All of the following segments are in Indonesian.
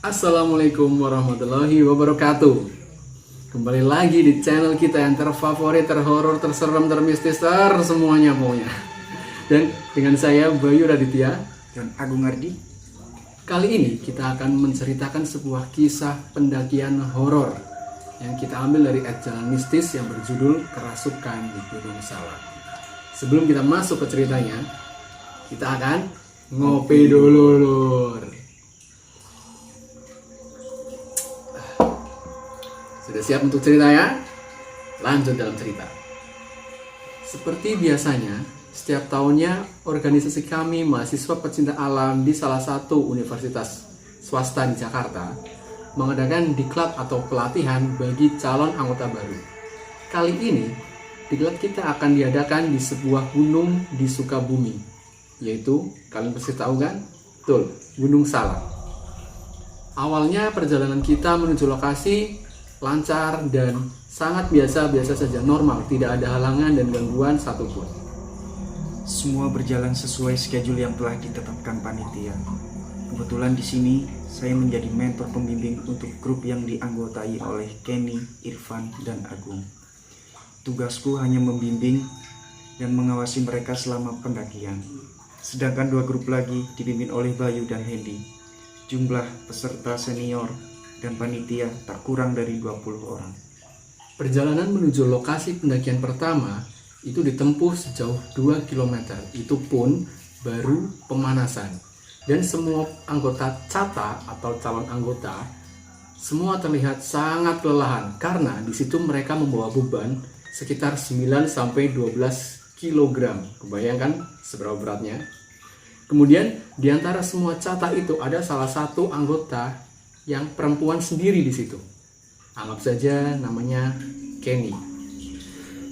Assalamualaikum warahmatullahi wabarakatuh. Kembali lagi di channel kita yang terfavorit, terhoror, terserem, termistis, semuanya pokoknya. Dan dengan saya Bayu Raditya dan Agung Ardi. Kali ini kita akan menceritakan sebuah kisah pendakian horor yang kita ambil dari Jalan Mistis yang berjudul Kerasukan di Gunung Salak. Sebelum kita masuk ke ceritanya, kita akan ngopi dulu, Lur. Sudah siap untuk ceritanya? Lanjut dalam cerita. Seperti biasanya, setiap tahunnya organisasi kami mahasiswa pecinta alam di salah satu universitas swasta di Jakarta mengadakan diklat atau pelatihan bagi calon anggota baru. Kali ini, diklat kita akan diadakan di sebuah gunung di Sukabumi, yaitu, kalian pasti tahu kan? Betul, Gunung Salak. Awalnya perjalanan kita menuju lokasi lancar dan sangat biasa-biasa saja, normal, tidak ada halangan dan gangguan satupun. Semua berjalan sesuai schedule yang telah ditetapkan panitia. Kebetulan di sini saya menjadi mentor pembimbing untuk grup yang dianggotai oleh Kenny, Irfan, dan Agung. Tugasku hanya membimbing dan mengawasi mereka selama pendakian. Sedangkan dua grup lagi dipimpin oleh Bayu dan Hendy. Jumlah peserta senior dan panitia tak kurang dari 20 orang. Perjalanan menuju lokasi pendakian pertama itu ditempuh sejauh 2 km. Itu pun baru pemanasan. Dan semua anggota CATA atau calon anggota semua terlihat sangat kelelahan karena di situ mereka membawa beban sekitar 9 sampai 12 kg. Kebayangkan seberapa beratnya? Kemudian di antara semua CATA itu ada salah satu anggota yang perempuan sendiri di situ. Anggap saja namanya Kenny.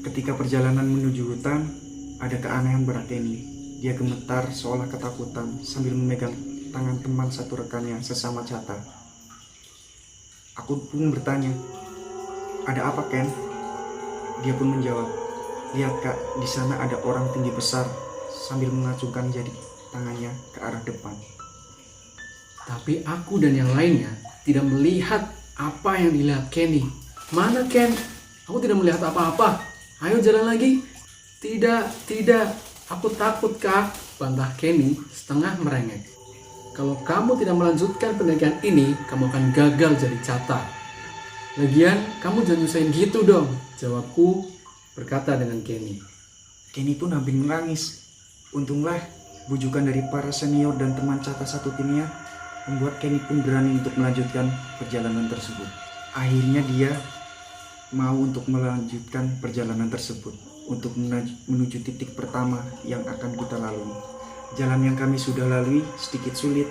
Ketika perjalanan menuju hutan, ada keanehan berat Kenny. Dia gemetar seolah ketakutan sambil memegang tangan teman satu rekannya sesama CATA. Aku pun bertanya, "Ada apa, Ken?" Dia pun menjawab, "Lihat Kak, di sana ada orang tinggi besar," sambil mengacungkan jari tangannya ke arah depan. Tapi aku dan yang lainnya tidak melihat apa yang dilihat Kenny. "Mana Ken? Aku tidak melihat apa-apa. Ayo jalan lagi." Tidak. Aku takut Kak, bantah Kenny setengah merengek. "Kalau kamu tidak melanjutkan pendakian ini, kamu akan gagal jadi CATA. Lagian, kamu jangan nyusahin gitu dong," jawabku berkata dengan Kenny. Kenny pun hampir menangis. Untunglah bujukan dari para senior dan teman CATA satu timnya membuat Kenny pun berani untuk melanjutkan perjalanan tersebut. Akhirnya dia mau untuk melanjutkan perjalanan tersebut untuk menuju titik pertama yang akan kita lalui. Jalan yang kami sudah lalui sedikit sulit,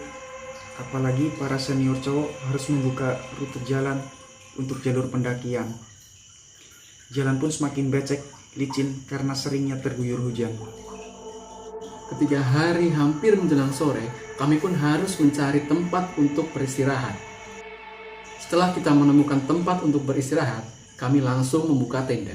apalagi para senior cowok harus membuka rute jalan untuk jalur pendakian. Jalan pun semakin becek, licin karena seringnya terguyur hujan. Ketika hari hampir menjelang sore, kami pun harus mencari tempat untuk beristirahat. Setelah kita menemukan tempat untuk beristirahat, kami langsung membuka tenda.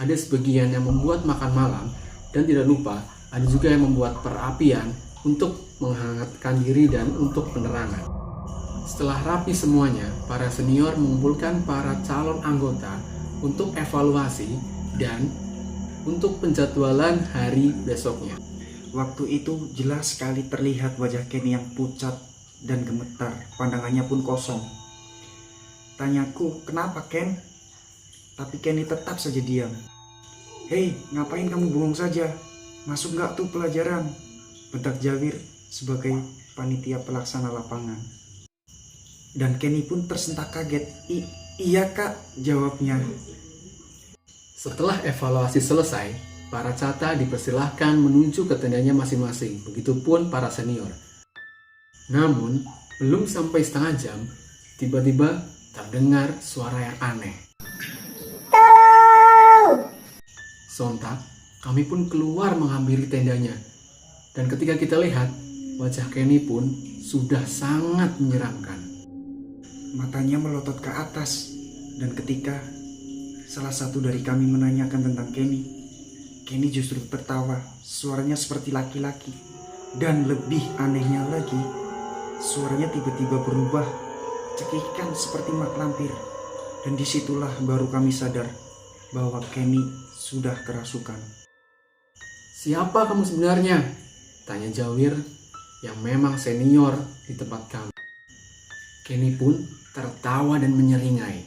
Ada sebagian yang membuat makan malam, dan tidak lupa ada juga yang membuat perapian untuk menghangatkan diri dan untuk penerangan. Setelah rapi semuanya, para senior mengumpulkan para calon anggota untuk evaluasi dan untuk penjadwalan hari besoknya. Waktu itu jelas sekali terlihat wajah Kenny yang pucat dan gemetar, pandangannya pun kosong. Tanyaku, "Kenapa Ken?" Tapi Kenny tetap saja diam. "Hei, ngapain kamu bengong saja? Masuk gak tuh pelajaran?" bentak Jawir sebagai panitia pelaksana lapangan. Dan Kenny pun tersentak kaget. Iya Kak," jawabnya. Setelah evaluasi selesai, para CATA dipersilahkan menuju ke tendanya masing-masing, begitupun para senior. Namun, belum sampai setengah jam, tiba-tiba terdengar suara yang aneh. "Tolong!" Sontak, kami pun keluar menghampiri tendanya. Dan ketika kita lihat, wajah Kenny pun sudah sangat menyeramkan. Matanya melotot ke atas, dan ketika salah satu dari kami menanyakan tentang Kenny justru tertawa, suaranya seperti laki-laki. Dan lebih anehnya lagi, suaranya tiba-tiba berubah cekikan seperti mak lampir. Dan disitulah baru kami sadar bahwa Kenny sudah kerasukan. Siapa kamu sebenarnya? Tanya Jawir yang memang senior di tempat kami. Kenny pun tertawa dan menyeringai.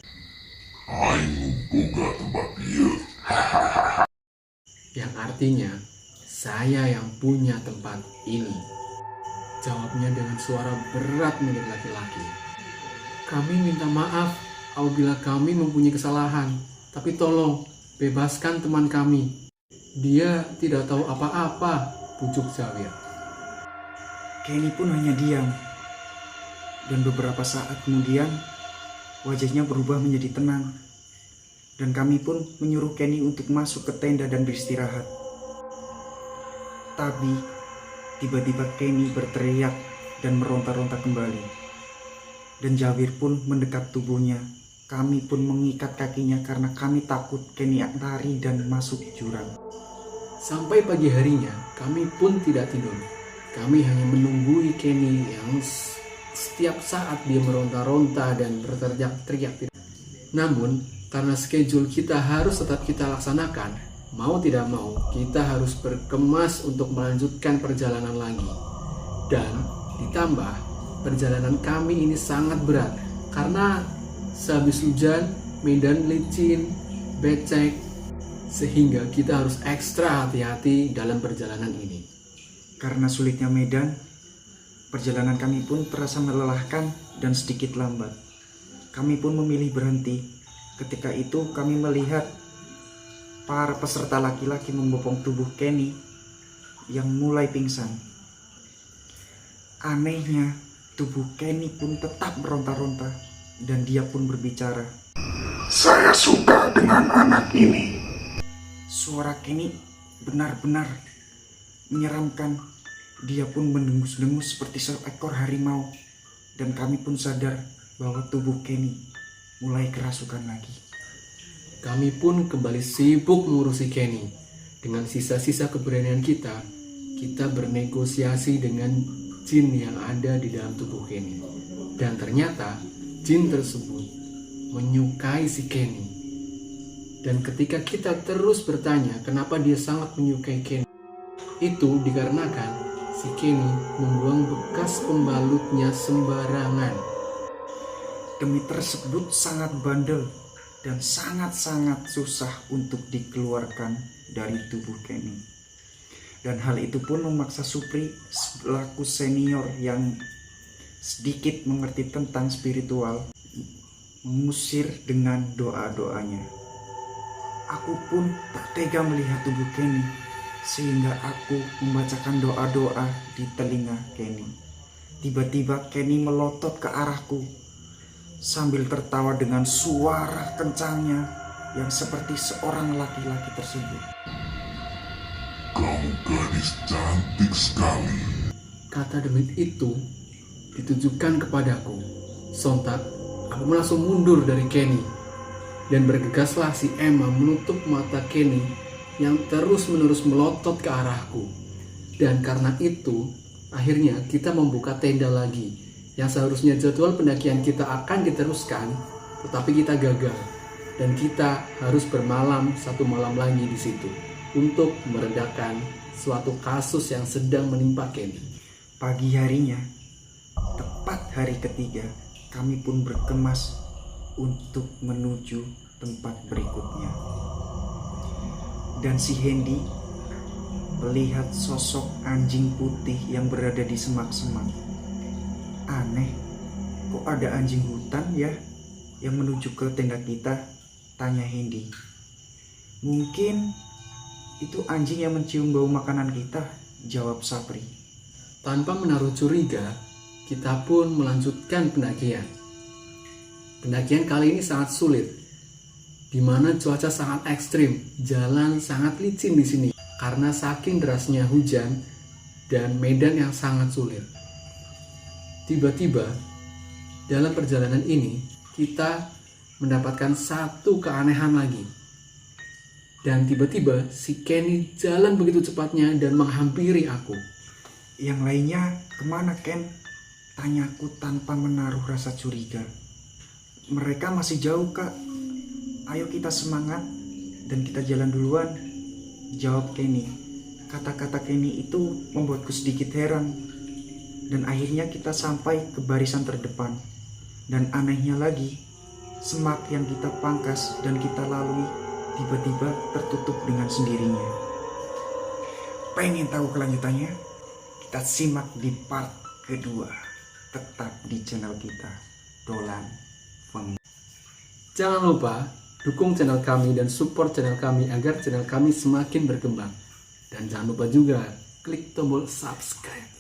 Yang artinya, saya yang punya tempat ini. Jawabnya dengan suara berat milik laki-laki. Kami minta maaf apabila kami mempunyai kesalahan. Tapi tolong, bebaskan teman kami. Dia tidak tahu apa-apa, pucuk Jawir. Kenny pun hanya diam. Dan beberapa saat kemudian, wajahnya berubah menjadi tenang. Dan kami pun menyuruh Kenny untuk masuk ke tenda dan beristirahat. Tapi, tiba-tiba Kenny berteriak dan meronta-ronta kembali. Dan Jawir pun mendekat tubuhnya. Kami pun mengikat kakinya karena kami takut Kenny lari dan masuk jurang. Sampai pagi harinya, kami pun tidak tidur. Kami hanya menunggui Kenny yang setiap saat dia meronta-ronta dan berteriak-teriak. Namun, karena schedule kita harus tetap kita laksanakan, mau tidak mau, kita harus berkemas untuk melanjutkan perjalanan lagi. Dan ditambah, perjalanan kami ini sangat berat karena sehabis hujan, medan licin, becek, sehingga kita harus ekstra hati-hati dalam perjalanan ini. Karena sulitnya medan, perjalanan kami pun terasa melelahkan dan sedikit lambat. Kami pun memilih berhenti. Ketika itu kami melihat para peserta laki-laki membopong tubuh Kenny yang mulai pingsan. Anehnya, tubuh Kenny pun tetap meronta-ronta dan dia pun berbicara. Saya suka dengan anak ini. Suara Kenny benar-benar menyeramkan. Dia pun mendengus-dengus seperti seekor harimau. Dan kami pun sadar bahwa tubuh Kenny mulai kerasukan lagi. Kami pun kembali sibuk mengurusi Kenny. Dengan sisa-sisa keberanian kita bernegosiasi dengan jin yang ada di dalam tubuh Kenny. Dan ternyata jin tersebut menyukai si Kenny. Dan ketika kita terus bertanya kenapa dia sangat menyukai Kenny, itu dikarenakan si Kenny membuang bekas pembalutnya sembarangan. Demi tersebut sangat bandel dan sangat-sangat susah untuk dikeluarkan dari tubuh Kenny. Dan hal itu pun memaksa Supri selaku senior yang sedikit mengerti tentang spiritual mengusir dengan doa-doanya. Aku pun tak tega melihat tubuh Kenny sehingga aku membacakan doa-doa di telinga Kenny. Tiba-tiba Kenny melotot ke arahku sambil tertawa dengan suara kencangnya yang seperti seorang laki-laki tersebut. Kamu gadis cantik sekali. Kata demi itu ditujukan kepadaku. Sontak, aku langsung mundur dari Kenny. Dan bergegaslah si Emma menutup mata Kenny yang terus-menerus melotot ke arahku. Dan karena itu, akhirnya kita membuka tenda lagi. Yang seharusnya jadwal pendakian kita akan diteruskan, tetapi kita gagal. Dan kita harus bermalam satu malam lagi di situ untuk meredakan suatu kasus yang sedang menimpa Kenny. Pagi harinya, tepat hari ketiga, kami pun berkemas untuk menuju tempat berikutnya. Dan si Hendy melihat sosok anjing putih yang berada di semak-semak. Aneh, kok ada anjing hutan ya yang menuju ke tenda kita? Tanya Hendy. Mungkin itu anjing yang mencium bau makanan kita, jawab Sapri. Tanpa menaruh curiga, kita pun melanjutkan pendakian. Pendakian kali ini sangat sulit, di mana cuaca sangat ekstrim, jalan sangat licin di sini karena saking derasnya hujan dan medan yang sangat sulit. Tiba-tiba dalam perjalanan ini kita mendapatkan satu keanehan lagi. Dan tiba-tiba si Kenny jalan begitu cepatnya dan menghampiri aku. Yang lainnya kemana, Ken? Tanyaku tanpa menaruh rasa curiga. Mereka masih jauh, Kak. Ayo kita semangat dan kita jalan duluan, jawab Kenny. Kata-kata Kenny itu membuatku sedikit heran. Dan akhirnya kita sampai ke barisan terdepan. Dan anehnya lagi, semak yang kita pangkas dan kita lalui tiba-tiba tertutup dengan sendirinya. Pengen tahu kelanjutannya? Kita simak di part kedua. Tetap di channel kita, Dolan Feng. Jangan lupa dukung channel kami dan support channel kami agar channel kami semakin berkembang. Dan jangan lupa juga klik tombol subscribe.